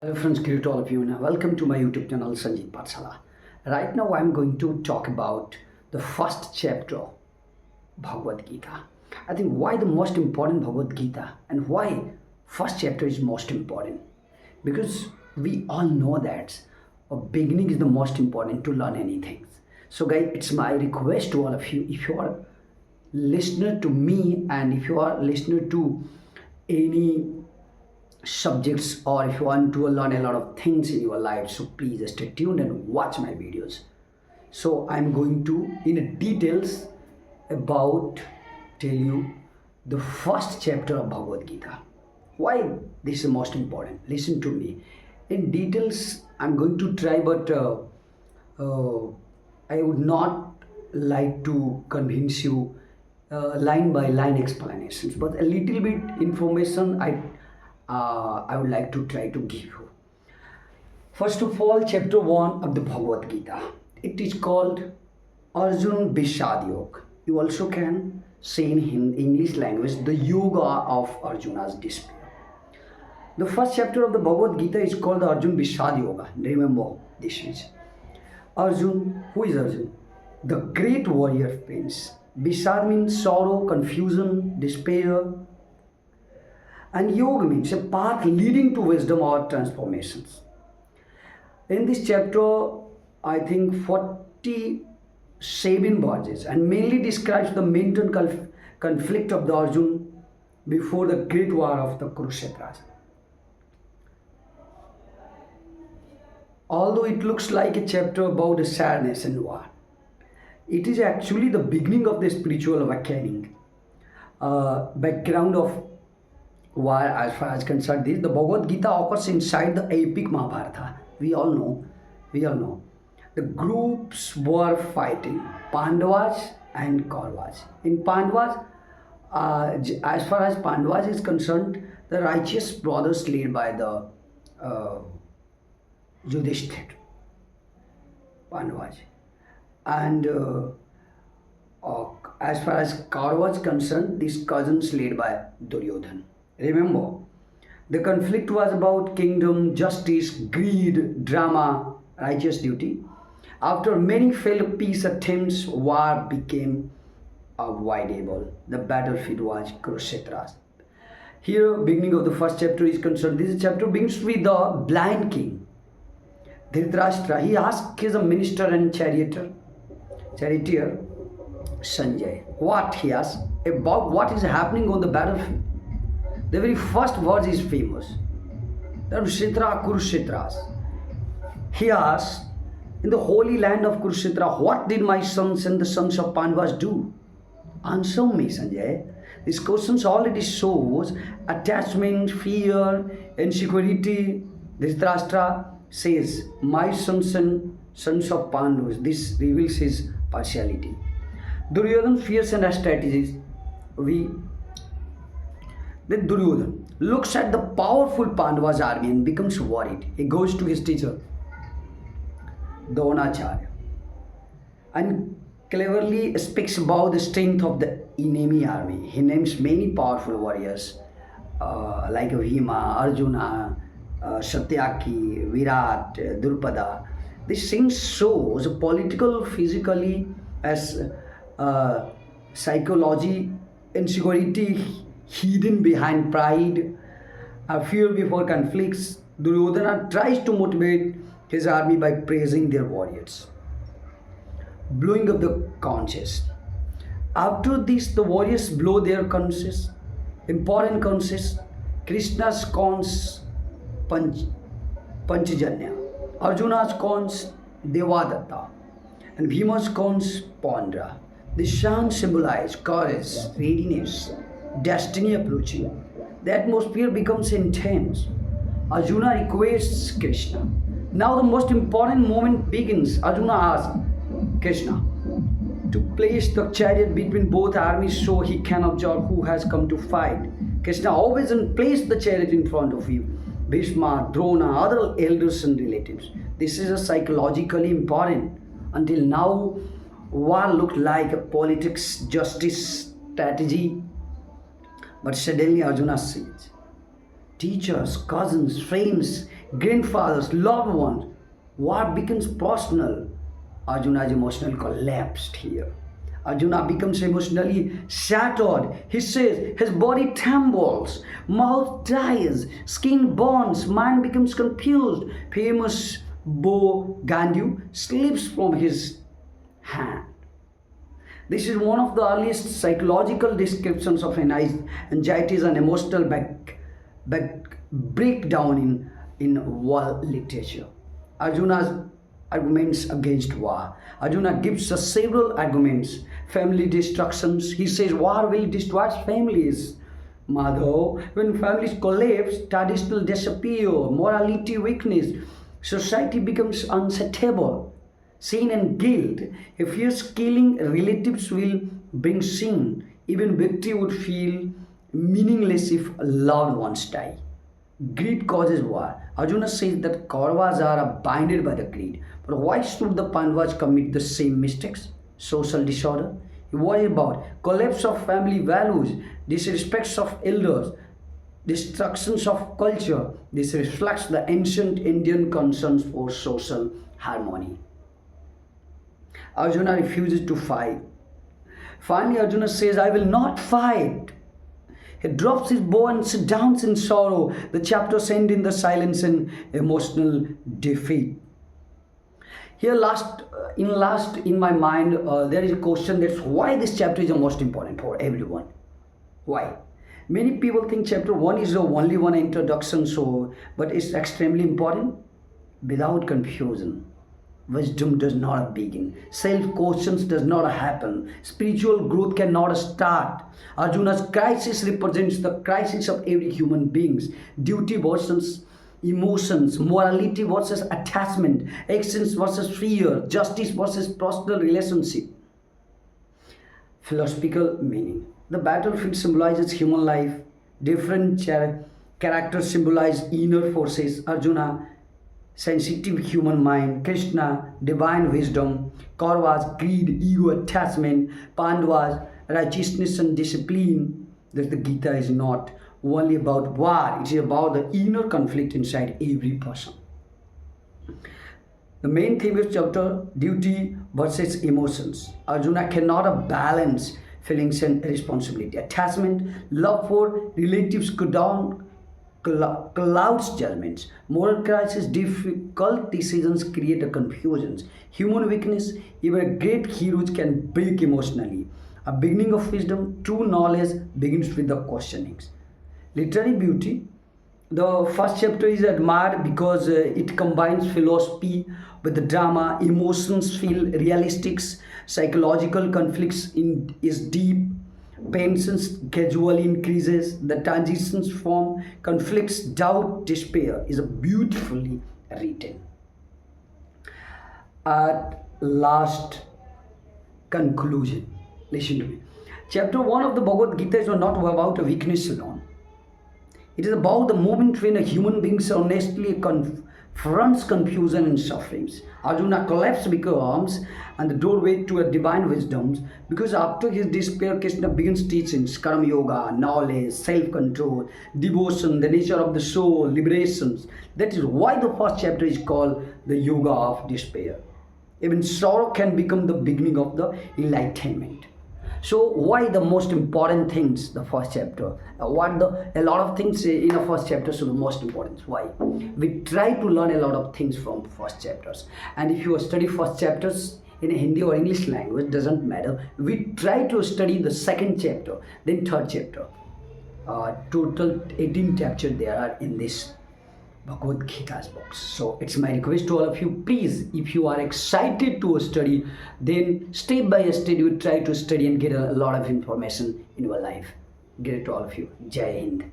Hello friends, greet all of you and welcome to my YouTube channel Sanjeev Patsala. Right now I'm going to talk about the first chapter of Bhagavad Gita. I think why the most important Bhagavad Gita and why first chapter is most important. Because we all know that a beginning is the most important to learn anything. So guys, it's my request to all of you, if you are listener to me and if you are listener to any subjects or if you want to learn a lot of things in your life, so please stay tuned and watch my videos. So I'm going to in details about tell you the first chapter of Bhagavad Gita. Why this is most important? Listen to me in details. I'm going to try, but I would not like to convince you line by line explanations, but a little bit information I would like to try to give you. First of all, chapter 1 of the Bhagavad Gita. It is called Arjun Vishad Yoga. You also can say in English language the yoga of Arjuna's despair. The first chapter of the Bhagavad Gita is called the Arjun Vishad Yoga. Remember, this is Arjun. Who is Arjun? The great warrior of pains. Vishad means sorrow, confusion, despair, and yoga means a path leading to wisdom or transformations. In this chapter, I think 47 verses and mainly describes the mental conflict of the Arjun before the great war of the Kurukshetra. Although it looks like a chapter about a sadness and war, it is actually the beginning of the spiritual awakening. Background of war as far as concerned this, the Bhagavad Gita occurs inside the epic Mahabharata. We all know. The groups were fighting, Pandavas and Kauravas. In Pandavas, as far as Pandavas is concerned, the righteous brothers led by the Yudhishthir, Pandavas. And as far as Kauravas is concerned, these cousins led by Duryodhana. Remember, the conflict was about kingdom, justice, greed, drama, righteous duty. After many failed peace attempts, war became avoidable. The battlefield was Kurukshetra. Here, beginning of the first chapter is concerned. This chapter begins with the blind king, Dhritarashtra. He asked his minister and charioteer, Sanjay, what he asked about what is happening on the battlefield. The very first verse is famous. Kurukshetra, Kurukshetras. He asked, in the holy land of Kurukshetra, what did my sons and the sons of Pandavas do? Answer me, Sanjay. These questions already shows attachment, fear, insecurity. Dhritarashtra says, my sons and sons of Pandavas. This reveals his partiality. Duryodhana fears and strategies. Then Duryodhana looks at the powerful Pandavas army and becomes worried. He goes to his teacher, Dronacharya, and cleverly speaks about the strength of the enemy army. He names many powerful warriors like Bhima, Arjuna, Satyaki, Virat, Drupada. This thing shows political, physically, as psychology, insecurity hidden behind pride, fear before conflicts. Duryodhana tries to motivate his army by praising their warriors, blowing up the conches. After this, the warriors blow their conches, important conches. Krishna's conch, Panchajanya, Arjuna's conch, Devadatta, and Bhima's conch, Pandra. The sound symbolize courage, readiness, destiny approaching. The atmosphere becomes intense. Arjuna requests Krishna. Now the most important moment begins. Arjuna asks Krishna to place the chariot between both armies so he can observe who has come to fight. Krishna always placed the chariot in front of you. Bhishma, Drona, other elders and relatives. This is a psychologically important. Until now, war looked like a politics, justice, strategy. But suddenly Arjuna says, teachers, cousins, friends, grandfathers, loved ones. War becomes personal. Arjuna's emotional collapsed here. Arjuna becomes emotionally shattered. He says his body trembles, mouth dries, skin burns, mind becomes confused. Famous bow Gandhi slips from his hand. This is one of the earliest psychological descriptions of anxieties and emotional breakdown in war literature. Arjuna's arguments against war. Arjuna gives us several arguments. Family destructions. He says war will destroy families. Madhav, when families collapse, traditional disappear, morality weakness, society becomes unsettled. Sin and guilt. If fears killing relatives will bring sin. Even victory would feel meaningless if loved ones die. Greed causes war. Arjuna says that Kauravas are blinded by the greed. But why should the Pandavas commit the same mistakes? Social disorder. He worries about collapse of family values, disrespects of elders, destructions of culture. This reflects the ancient Indian concerns for social harmony. Arjuna refuses to fight. Finally, Arjuna says, I will not fight. He drops his bow and sits down in sorrow. The chapters end in the silence and emotional defeat. Here, in my mind, there is a question that's why this chapter is the most important for everyone. Why? Many people think chapter 1 is the only one introduction, but it's extremely important. Without confusion, wisdom does not begin. Self-questions does not happen. Spiritual growth cannot start. Arjuna's crisis represents the crisis of every human beings. Duty versus emotions, morality versus attachment, actions versus fear, justice versus personal relationship. Philosophical meaning. The battlefield symbolizes human life. Different characters symbolize inner forces. Arjuna, sensitive human mind. Krishna, divine wisdom. Kauravas, greed, ego, attachment. Pandavas, righteousness and discipline. That the Gita is not only about war, it is about the inner conflict inside every person. The main theme of chapter, duty versus emotions. Arjuna cannot balance feelings and responsibility. Attachment, love for relatives clouds judgments. Moral crisis, difficult decisions create a confusions. Human weakness, even great heroes can break emotionally. A beginning of wisdom, true knowledge begins with the questionings. Literary beauty. The first chapter is admired because it combines philosophy with the drama. Emotions feel realistic. Psychological conflicts is deep. Patience gradually increases. The transitions from conflicts, doubt, despair is beautifully written. At last, conclusion. Listen to me. Chapter 1 of the Bhagavad Gita is not about a weakness alone. It is about the moment when a human being honestly confronts confusion and sufferings. Arjuna collapses becomes and the doorway to a divine wisdom, because after his despair, Krishna begins teachings, karma yoga, knowledge, self-control, devotion, the nature of the soul, liberations. That is why the first chapter is called the yoga of despair. Even sorrow can become the beginning of the enlightenment. So why the most important things, the first chapter? A lot of things in the first chapter, so the most important. Why? We try to learn a lot of things from first chapters. And if you study first chapters in Hindi or English language, doesn't matter. We try to study the second chapter, then third chapter. Total 18 chapters there are in this Bhagavad Gita's box. So it's my request to all of you, please, if you are excited to study, then step by step you try to study and get a lot of information in your life. Great to all of you. Jai Hind.